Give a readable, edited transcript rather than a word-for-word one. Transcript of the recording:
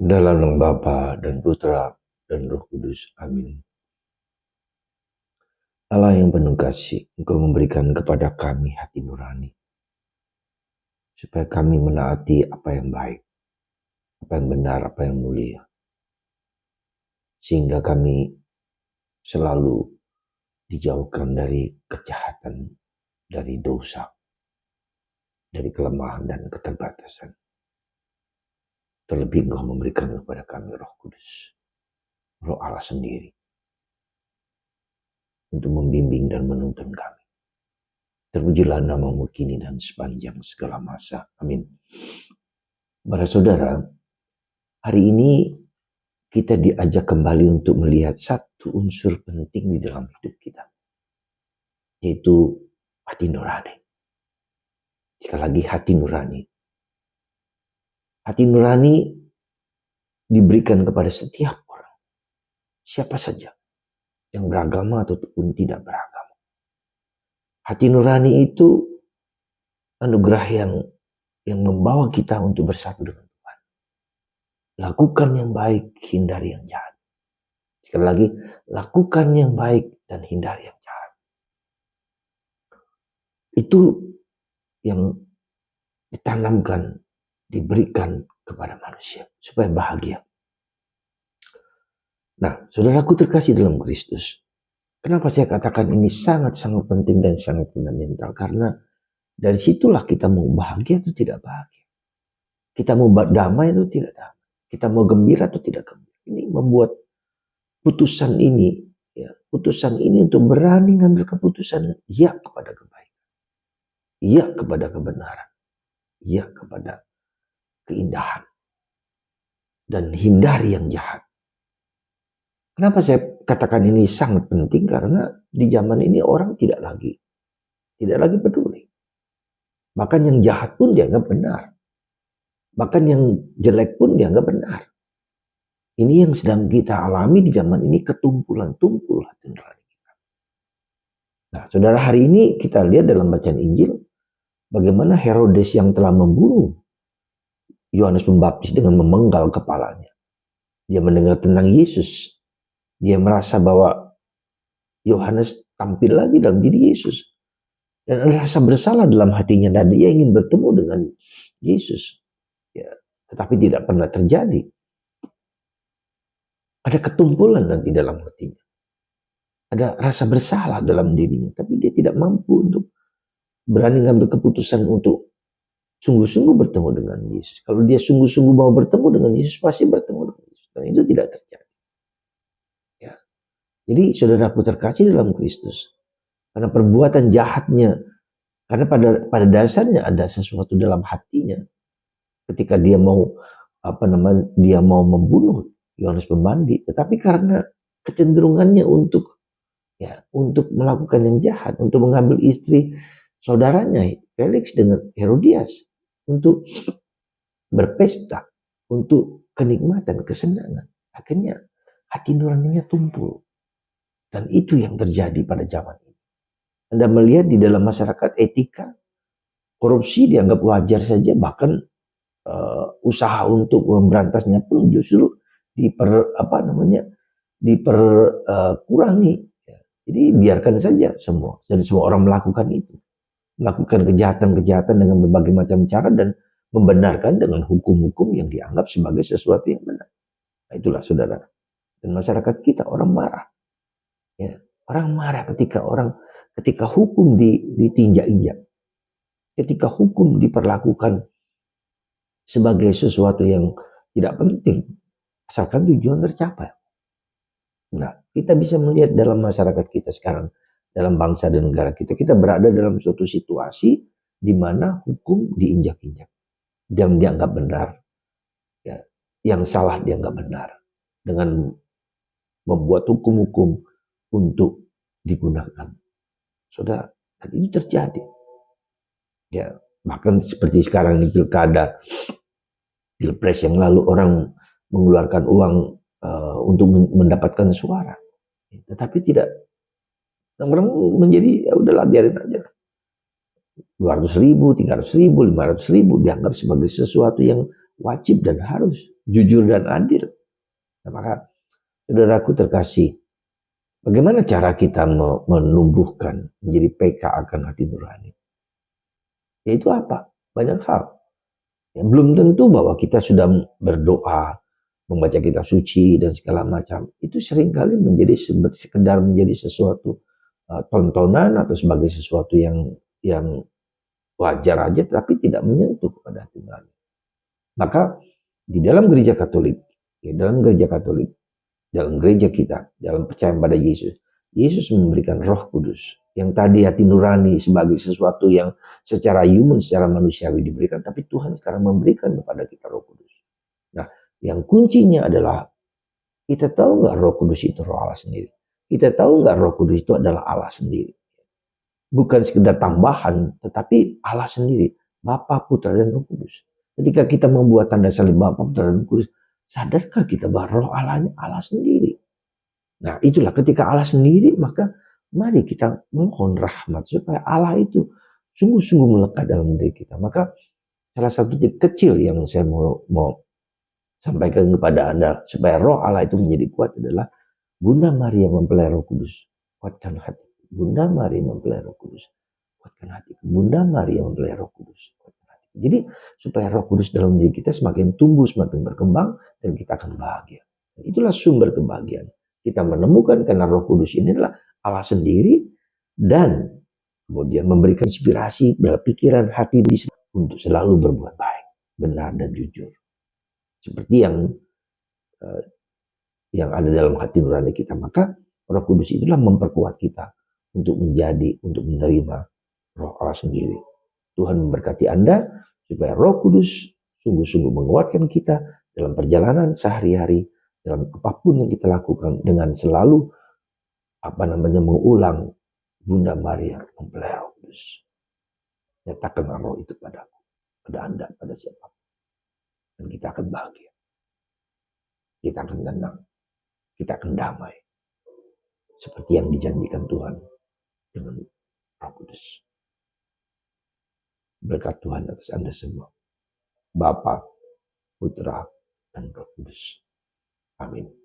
Dalam nama Bapa dan Putra dan Roh Kudus. Amin. Allah yang penuh kasih, Engkau memberikan kepada kami hati nurani, supaya kami menaati apa yang baik, apa yang benar, apa yang mulia. Sehingga kami selalu dijauhkan dari kejahatan, dari dosa, dari kelemahan dan keterbatasan. Terlebih Engkau memberikan kepada kami Roh Kudus, Roh Allah sendiri, untuk membimbing dan menuntun kami. Terpujilah namamu kini dan sepanjang segala masa. Amin. Para saudara, hari ini kita diajak kembali untuk melihat satu unsur penting di dalam hidup kita, yaitu hati nurani. Sekali lagi, hati nurani. Hati nurani diberikan kepada setiap orang, siapa saja, yang beragama ataupun tidak beragama. Hati nurani itu anugerah yang membawa kita untuk bersatu dengan Tuhan. Lakukan yang baik, hindari yang jahat. Sekali lagi, lakukan yang baik dan hindari yang jahat. Itu yang ditanamkan, diberikan kepada manusia supaya bahagia. Nah, saudaraku terkasih dalam Kristus, kenapa saya katakan ini sangat-sangat penting dan sangat fundamental? Karena dari situlah kita mau bahagia atau tidak bahagia. Kita mau damai atau tidak damai. Kita mau gembira atau tidak gembira. Ini membuat putusan ini untuk berani ngambil keputusan ya kepada kebaikan, ya kepada kebenaran, ya kepada keindahan, dan hindari yang jahat. Kenapa saya katakan ini sangat penting? Karena di zaman ini orang tidak lagi peduli. Bahkan yang jahat pun dianggap benar. Bahkan yang jelek pun dianggap benar. Ini yang sedang kita alami di zaman ini, ketumpulan-tumpulan hati nurani kita. Nah, saudara, hari ini kita lihat dalam bacaan Injil bagaimana Herodes yang telah membunuh Yohanes Pembaptis dengan memenggal kepalanya. Dia mendengar tentang Yesus. Dia merasa bahwa Yohanes tampil lagi dalam diri Yesus. Dan ada rasa bersalah dalam hatinya dan dia ingin bertemu dengan Yesus. Ya, tetapi tidak pernah terjadi. Ada ketumpulan nanti dalam hatinya. Ada rasa bersalah dalam dirinya. Tapi dia tidak mampu untuk berani mengambil keputusan untuk sungguh-sungguh bertemu dengan Yesus. Kalau dia sungguh-sungguh mau bertemu dengan Yesus, pasti bertemu dengan Yesus. Dan itu tidak terjadi. Ya. Jadi saudaraku terkasih dalam Kristus. Karena perbuatan jahatnya. Karena pada dasarnya ada sesuatu dalam hatinya. Ketika dia mau membunuh Yohanes Pembaptis, tetapi karena kecenderungannya untuk melakukan yang jahat, untuk mengambil istri saudaranya Felix dengan Herodias, untuk berpesta, untuk kenikmatan, kesenangan, akhirnya hati nuraninya tumpul. Dan itu yang terjadi pada zaman ini. Anda melihat di dalam masyarakat etika, korupsi dianggap wajar saja, bahkan usaha untuk memberantasnya pun justru diperkurangi. Jadi biarkan saja semua orang melakukan itu, melakukan kejahatan-kejahatan dengan berbagai macam cara dan membenarkan dengan hukum-hukum yang dianggap sebagai sesuatu yang benar. Nah, itulah saudara. Dan masyarakat kita orang marah, ya, orang marah ketika hukum ditinjak-injak, ketika hukum diperlakukan sebagai sesuatu yang tidak penting, asalkan tujuan tercapai. Nah, kita bisa melihat dalam masyarakat kita sekarang, dalam bangsa dan negara kita, kita berada dalam suatu situasi di mana hukum diinjak-injak, yang dianggap benar, ya, yang salah dianggap benar, dengan membuat hukum-hukum untuk digunakan. Saudara, dan itu terjadi. Ya, bahkan seperti sekarang di pilkada, pilpres yang lalu orang mengeluarkan uang untuk mendapatkan suara, tetapi tidak, orang menjadi ya udahlah biarin aja, 200.000, 300.000, 500.000 dianggap sebagai sesuatu yang wajib dan harus. jujur dan adil. Nah, maka saudaraku terkasih, bagaimana cara kita menumbuhkan menjadi PK akan hati nurani? Yaitu apa? Banyak hal. Ya, belum tentu bahwa kita sudah berdoa, membaca kitab suci dan segala macam. Itu seringkali menjadi sekedar menjadi sesuatu tontonan atau sebagai sesuatu yang wajar aja, tapi tidak menyentuh kepada hati nurani. Maka di dalam gereja Katolik, dalam gereja kita, dalam percaya pada Yesus, Yesus memberikan Roh Kudus yang tadi hati nurani sebagai sesuatu yang secara human, secara manusiawi diberikan, tapi Tuhan sekarang memberikan kepada kita Roh Kudus. Nah, yang kuncinya adalah kita tahu nggak Roh Kudus itu Roh Allah sendiri. Kita tahu nggak Roh Kudus itu adalah Allah sendiri. Bukan sekedar tambahan, tetapi Allah sendiri, Bapa, Putra, dan Roh Kudus. Ketika kita membuat tanda salib Bapa, Putra, dan Roh Kudus, sadarkah kita bahwa Roh Allahnya Allah sendiri? Nah, itulah ketika Allah sendiri, maka mari kita mohon rahmat supaya Allah itu sungguh-sungguh melekat dalam diri kita. Maka salah satu tip kecil yang saya mau sampaikan kepada Anda supaya Roh Allah itu menjadi kuat adalah Bunda Maria mempelai Roh Kudus, kuatkan hati. Bunda Maria mempelai Roh Kudus, kuatkan hati. Bunda Maria mempelai Roh Kudus, kuatkan hati. Jadi supaya Roh Kudus dalam diri kita semakin tumbuh, semakin berkembang, dan kita akan bahagia. Dan itulah sumber kebahagiaan. Kita menemukan karena Roh Kudus ini adalah Allah sendiri dan kemudian memberikan inspirasi dalam pikiran hati untuk selalu berbuat baik, benar dan jujur. Seperti yang ada dalam hati nurani kita. Maka Roh Kudus itulah memperkuat kita untuk menerima Roh Allah sendiri. Tuhan memberkati Anda supaya Roh Kudus sungguh-sungguh menguatkan kita dalam perjalanan sehari-hari, dalam apapun yang kita lakukan, dengan selalu mengulang Bunda Maria mempelai Roh Kudus. Nyatakan Roh itu padaku, pada Anda, pada siapa. Dan kita akan bahagia. Kita akan tenang. Kita akan damai. Seperti yang dijanjikan Tuhan dengan Roh Kudus. Berkat Tuhan atas Anda semua. Bapa, Putra, dan Roh Kudus. Amin.